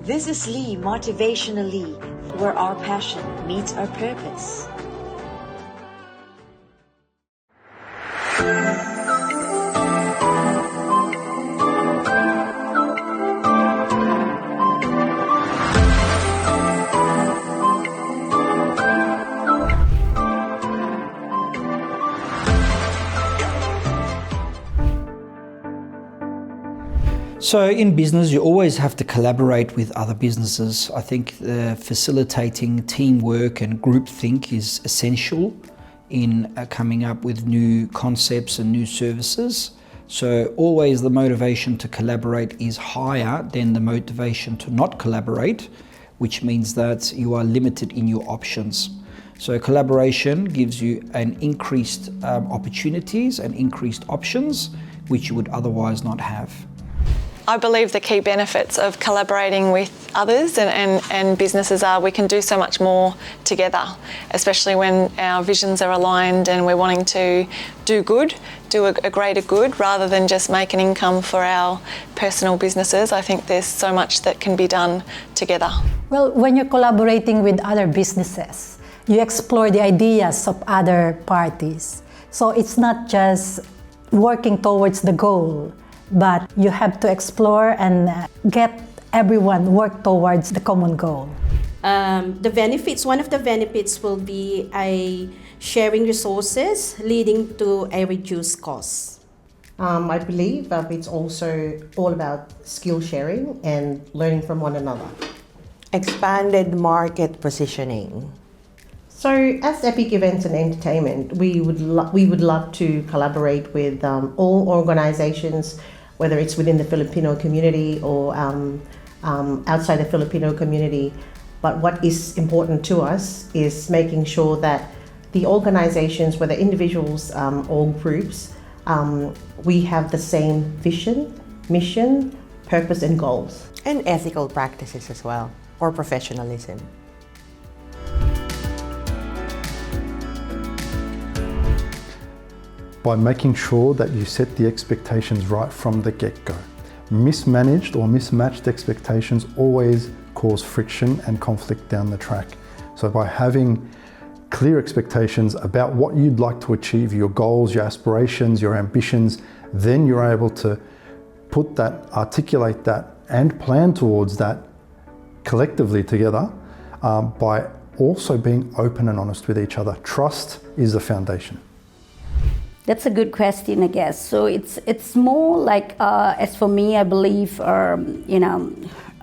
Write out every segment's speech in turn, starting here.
This is Lee, Motivationalee, where our passion meets our purpose. So in business, you always have to collaborate with other businesses. I think facilitating teamwork and groupthink is essential in coming up with new concepts and new services. So always the motivation to collaborate is higher than the motivation to not collaborate, which means that you are limited in your options. So collaboration gives you an increased opportunities and increased options, which you would otherwise not have. I believe the key benefits of collaborating with others and businesses are we can do so much more together, especially when our visions are aligned and we're wanting to do good, do a greater good rather than just make an income for our personal businesses. I think there's so much that can be done together. Well, when you're collaborating with other businesses, you explore the ideas of other parties. So it's not just working towards the goal, but you have to explore and get everyone work towards the common goal. The benefits, one of the benefits will be a sharing resources leading to a reduced cost. I believe it's also all about skill sharing and learning from one another. Expanded market positioning. So as Epic Events and Entertainment, we would love to collaborate with all organizations, whether it's within the Filipino community or outside the Filipino community. But what is important to us is making sure that the organizations, whether individuals or groups, we have the same vision, mission, purpose and goals. And ethical practices as well, or professionalism. By making sure that you set the expectations right from the get-go. Mismanaged or mismatched expectations always cause friction and conflict down the track. So by having clear expectations about what you'd like to achieve, your goals, your aspirations, your ambitions, then you're able to put that, articulate that, and plan towards that collectively together by also being open and honest with each other. Trust is the foundation. That's a good question, I guess. So it's more like, as for me, I believe,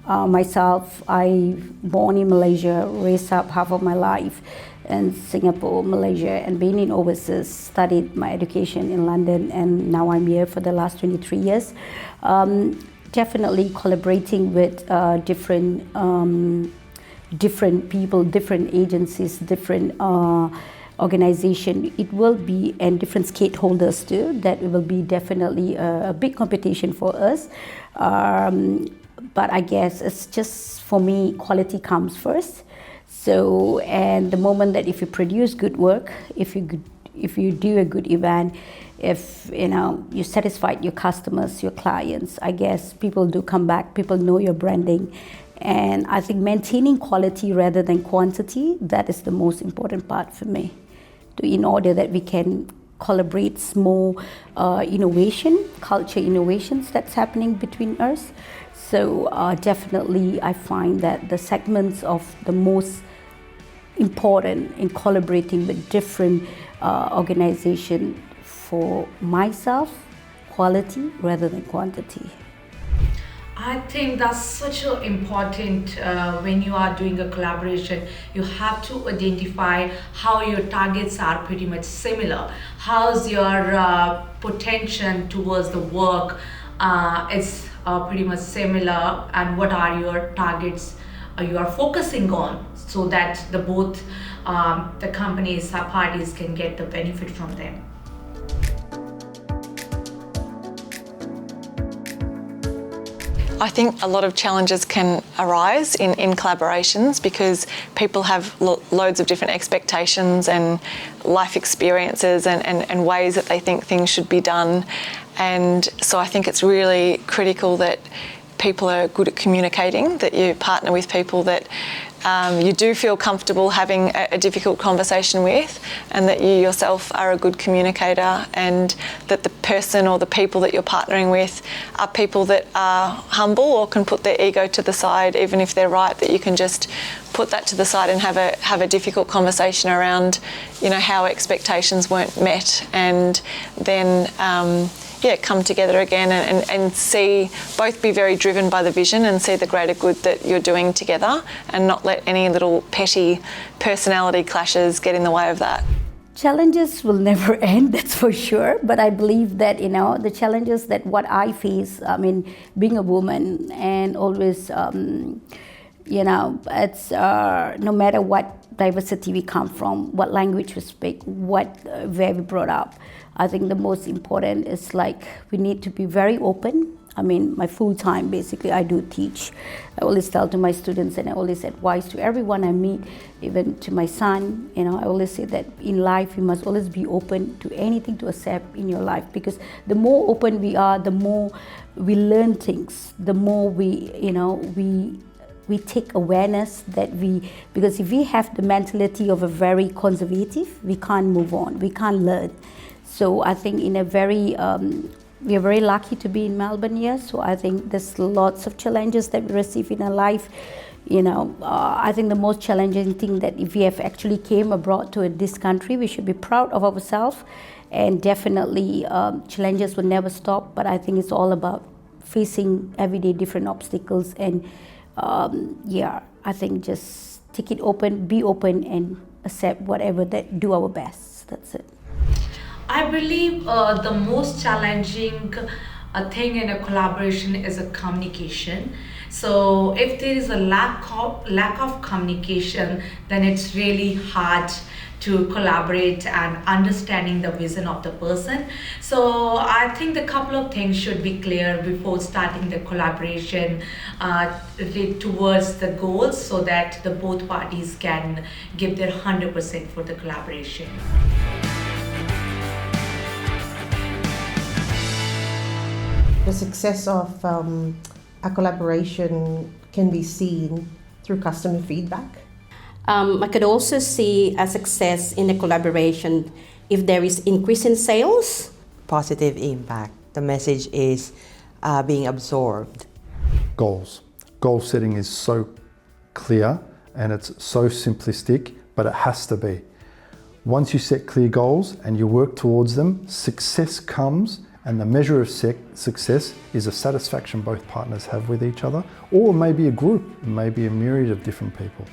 myself, I born in Malaysia, raised up half of my life in Singapore, Malaysia, and been in overseas, studied my education in London, and now I'm here for the last 23 years. Definitely collaborating with different people, different agencies, different organization, it will be, and different stakeholders too, that it will be definitely a big competition for us. But I guess it's just, for me, quality comes first. So, and the moment that if you produce good work, if you do a good event, if you satisfied your customers, your clients, I guess people do come back, people know your branding. And I think maintaining quality rather than quantity, that is the most important part for me. In order that we can collaborate small innovation, culture innovations that's happening between us. So definitely I find that the segments of the most important in collaborating with different organizations for myself, quality rather than quantity. I think that's such an important when you are doing a collaboration. You have to identify how your targets are pretty much similar. How's your potential towards the work is pretty much similar, and what are your targets you are focusing on, so that both the companies, parties can get the benefit from them. I think a lot of challenges can arise in collaborations because people have loads of different expectations and life experiences and ways that they think things should be done. And so I think it's really critical that people are good at communicating, that you partner with people that you do feel comfortable having a difficult conversation with, and that you yourself are a good communicator, and that the person or the people that you're partnering with are people that are humble or can put their ego to the side, even if they're right, that you can just put that to the side and have a difficult conversation around, you know, how expectations weren't met, and then come together again and see, both be very driven by the vision and see the greater good that you're doing together, and not let any little petty personality clashes get in the way of that. Challenges will never end, that's for sure. But I believe that, you know, the challenges that what I face, I mean, being a woman and always, you know, it's no matter what diversity we come from, what language we speak, where we brought up, I think the most important is like we need to be very open. I mean, my full time, basically, I do teach. I always tell to my students, and I always advise to everyone I meet, even to my son, you know, I always say that in life, you must always be open to anything to accept in your life, because the more open we are, the more we learn things, the more we, you know, we take awareness that because if we have the mentality of a very conservative, we can't move on, we can't learn. So I think we are very lucky to be in Melbourne here. So I think there's lots of challenges that we receive in our life. You know, I think the most challenging thing that if we have actually came abroad to this country, we should be proud of ourselves. And definitely challenges will never stop. But I think it's all about facing everyday different obstacles. And I think just take it open, be open, and accept whatever that, do our best. That's it. I believe the most challenging thing in a collaboration is a communication. So if there is a lack of communication, then it's really hard to collaborate and understanding the vision of the person. So I think the couple of things should be clear before starting the collaboration towards the goals, so that the both parties can give their 100% for the collaboration. The success of a collaboration can be seen through customer feedback. I could also see a success in a collaboration if there is increase in sales. Positive impact. The message is being absorbed. Goals. Goal setting is so clear and it's so simplistic, but it has to be. Once you set clear goals and you work towards them, success comes. And the measure of success is a satisfaction both partners have with each other, or maybe a group, maybe a myriad of different people.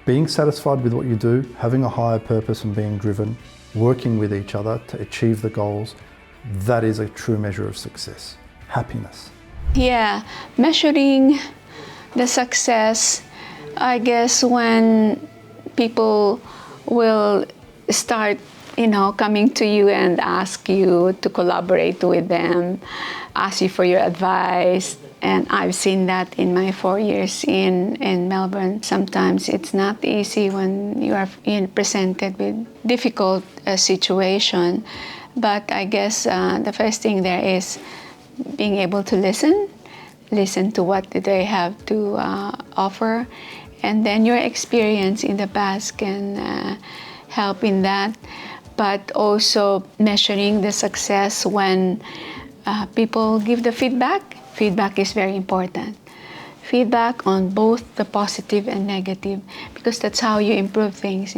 Being satisfied with what you do, having a higher purpose and being driven, working with each other to achieve the goals, that is a true measure of success. Happiness. Yeah, measuring the success, I guess, when people will start coming to you and ask you to collaborate with them, ask you for your advice. And I've seen that in my 4 years in Melbourne. Sometimes it's not easy when you are presented with difficult situation. But I guess the first thing there is being able to listen to what they have to offer. And then your experience in the past can help in that. But also measuring the success when people give the feedback. Feedback is very important. Feedback on both the positive and negative, because that's how you improve things.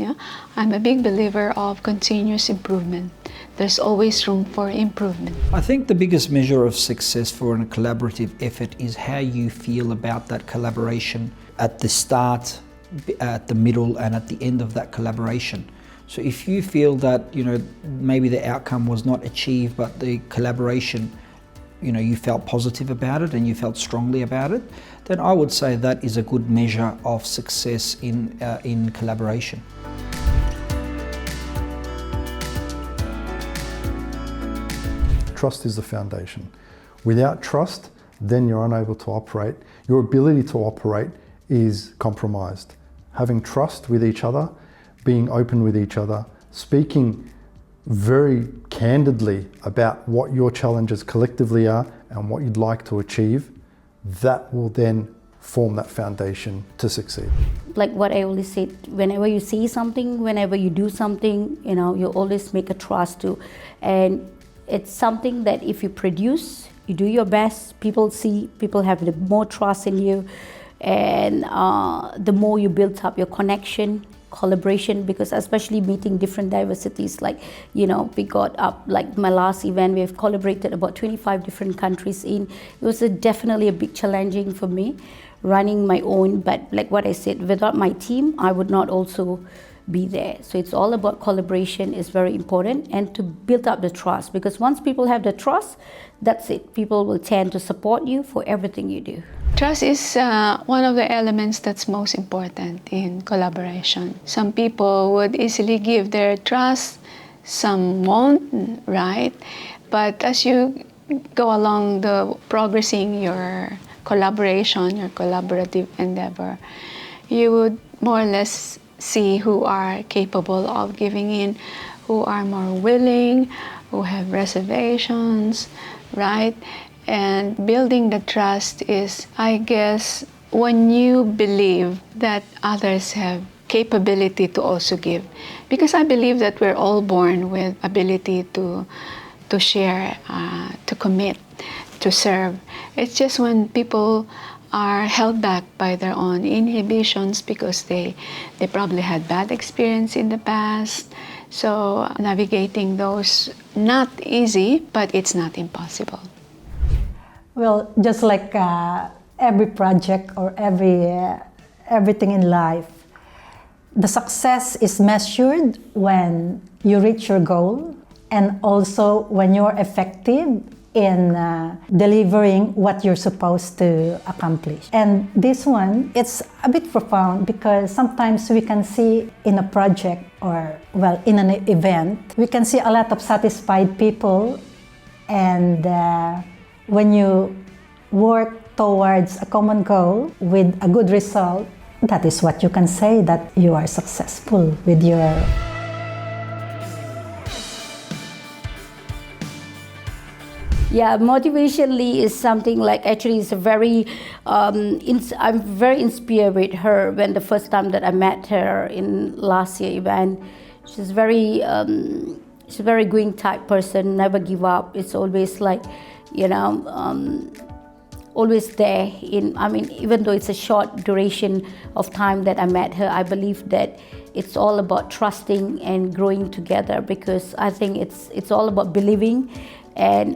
I'm a big believer of continuous improvement. There's always room for improvement. I think the biggest measure of success for a collaborative effort is how you feel about that collaboration at the start, at the middle, and at the end of that collaboration. So if you feel that, maybe the outcome was not achieved, but the collaboration, you felt positive about it and you felt strongly about it, then I would say that is a good measure of success in collaboration. Trust is the foundation. Without trust, then you're unable to operate. Your ability to operate is compromised. Having trust with each other, being open with each other, speaking very candidly about what your challenges collectively are and what you'd like to achieve, that will then form that foundation to succeed. Like what I always say, whenever you see something, whenever you do something, you know, you always make a trust to. And it's something that if you produce, you do your best, people see, people have the more trust in you. And the more you build up your connection, collaboration, because especially meeting different diversities, like, you know, we got up, like my last event, we've collaborated about 25 different countries in. It was definitely a big challenging for me, running my own, but like what I said, without my team, I would not also be there. So it's all about collaboration is very important, and to build up the trust, because once people have the trust, that's it. People will tend to support you for everything you do. Trust is one of the elements that's most important in collaboration. Some people would easily give their trust, some won't, right? But as you go along the progressing your collaboration, your collaborative endeavor, you would more or less see who are capable of giving in, who are more willing, who have reservations, right? And building the trust is, I guess, when you believe that others have capability to also give. Because I believe that we're all born with ability to share, to commit, to serve. It's just when people are held back by their own inhibitions because they probably had bad experience in the past. So navigating those, not easy, but it's not impossible. Well, just like every project or everything in life, the success is measured when you reach your goal, and also when you're effective in delivering what you're supposed to accomplish. And this one, it's a bit profound, because sometimes we can see in a project or, well, in an event, we can see a lot of satisfied people, and when you work towards a common goal with a good result, that is what you can say that you are successful with your... Yeah, Motivationalee is something like, actually it's a very, I'm very inspired with her when the first time that I met her in last year event. She's a very going type person, never give up. It's always like, you know, always there. I mean, even though it's a short duration of time that I met her, I believe that it's all about trusting and growing together, because I think it's all about believing and,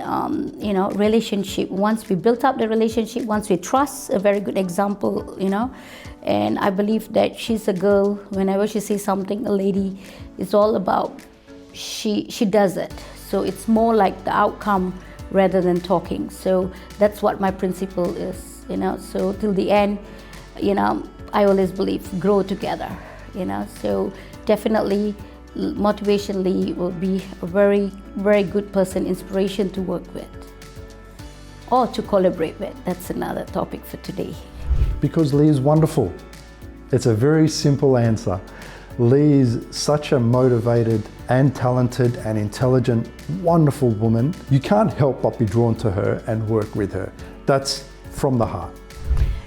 you know, relationship. Once we built up the relationship, once we trust, a very good example, you know, and I believe that she's a girl, whenever she sees something, a lady, it's all about she does it. So it's more like the outcome rather than talking. So that's what my principle is, you know. So till the end, you know, I always believe grow together, you know. So definitely Motivationalee will be a very, very good person, inspiration to work with or to collaborate with. That's another topic for today. Because Lee is wonderful. It's a very simple answer. Lee is such a motivated and talented and intelligent, wonderful woman. You can't help but be drawn to her and work with her. That's from the heart.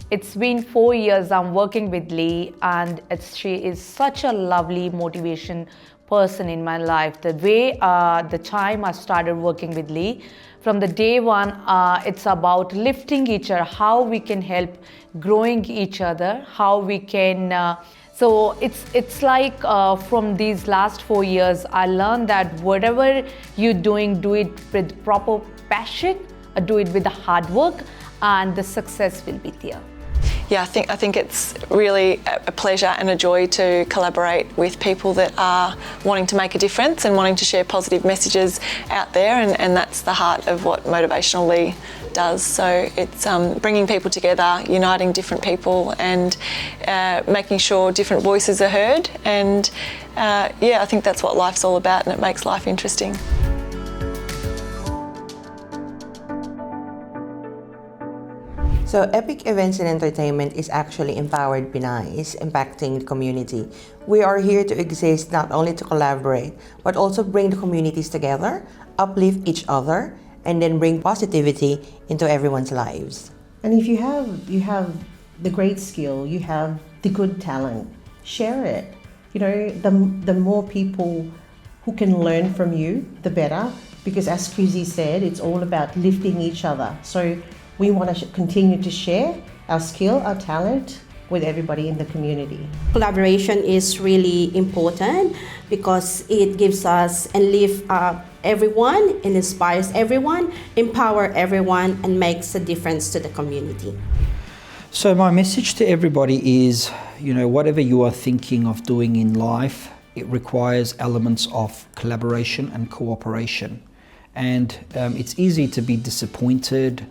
It's been 4 years I'm working with Lee, and she is such a lovely motivation person in my life. The way, the time I started working with Lee, from the day one, it's about lifting each other, how we can help growing each other, how we can, so it's like from these last 4 years, I learned that whatever you're doing, do it with proper passion, do it with the hard work, and the success will be there. Yeah, I think it's really a pleasure and a joy to collaborate with people that are wanting to make a difference and wanting to share positive messages out there, and that's the heart of what Motivationalee does. So it's bringing people together, uniting different people, and making sure different voices are heard. And yeah, I think that's what life's all about, and it makes life interesting. So Epic Events and Entertainment is actually empowered Pinays, impacting the community. We are here to exist not only to collaborate, but also bring the communities together, uplift each other, and then bring positivity into everyone's lives. And if you have the great skill, you have the good talent, share it. You know, the more people who can learn from you, the better. Because as Kuzi said, it's all about lifting each other. So we want to continue to share our skill, our talent with everybody in the community. Collaboration is really important because it gives us and lifts up everyone, and inspires everyone, empower everyone, and makes a difference to the community. So my message to everybody is, you know, whatever you are thinking of doing in life, it requires elements of collaboration and cooperation. And it's easy to be disappointed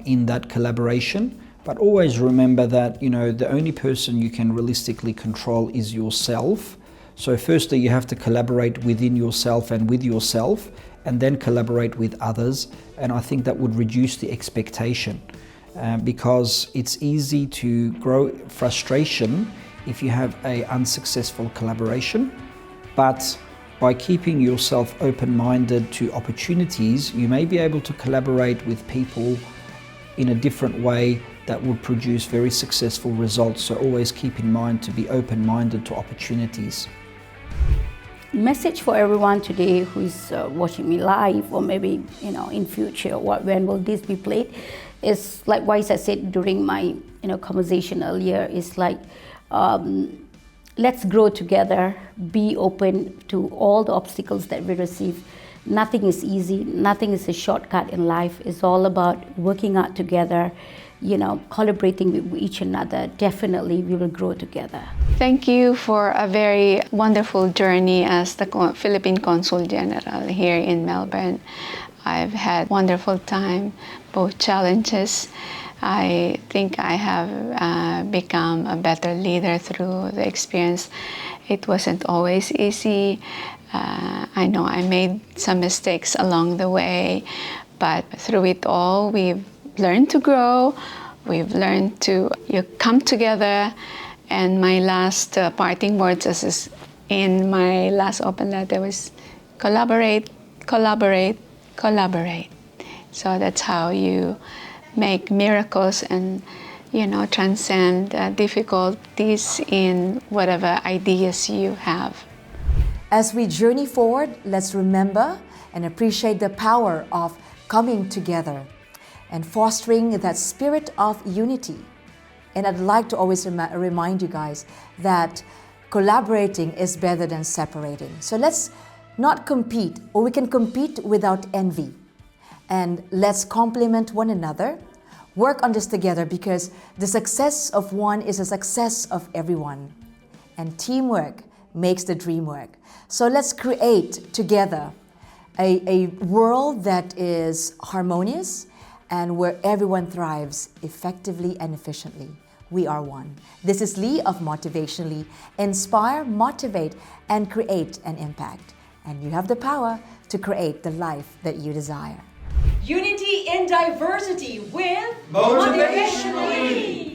in that collaboration, but always remember that, you know, the only person you can realistically control is yourself. So firstly, you have to collaborate within yourself and with yourself, and then collaborate with others. And I think that would reduce the expectation because it's easy to grow frustration if you have an unsuccessful collaboration. But by keeping yourself open-minded to opportunities, you may be able to collaborate with people in a different way that would produce very successful results. So always keep in mind to be open-minded to opportunities. Message for everyone today who is watching me live, or maybe, you know, in future, when will this be played, is like what I said during my, you know, conversation earlier, is like, let's grow together, be open to all the obstacles that we receive. Nothing is easy, nothing is a shortcut in life. It's all about working out together, you know, collaborating with each another. Definitely we will grow together. Thank you for a very wonderful journey as the Philippine Consul General here in Melbourne. I've had wonderful time, both challenges. I think I have become a better leader through the experience. It wasn't always easy. I know I made some mistakes along the way, but through it all, we've learned to grow. We've learned to come together. And my last parting words is in my last open letter was collaborate, collaborate, collaborate. So that's how you make miracles and, you know, transcend difficulties in whatever ideas you have. As we journey forward, let's remember and appreciate the power of coming together and fostering that spirit of unity. And I'd like to always remind you guys that collaborating is better than separating. So let's not compete, or we can compete without envy. And let's complement one another, work on this together, because the success of one is the success of everyone. And teamwork makes the dream work. So let's create together a world that is harmonious and where everyone thrives effectively and efficiently. We are one. This is Lee of Motivationalee. Inspire, motivate, and create an impact. And you have the power to create the life that you desire. Unity in diversity with Motivationalee.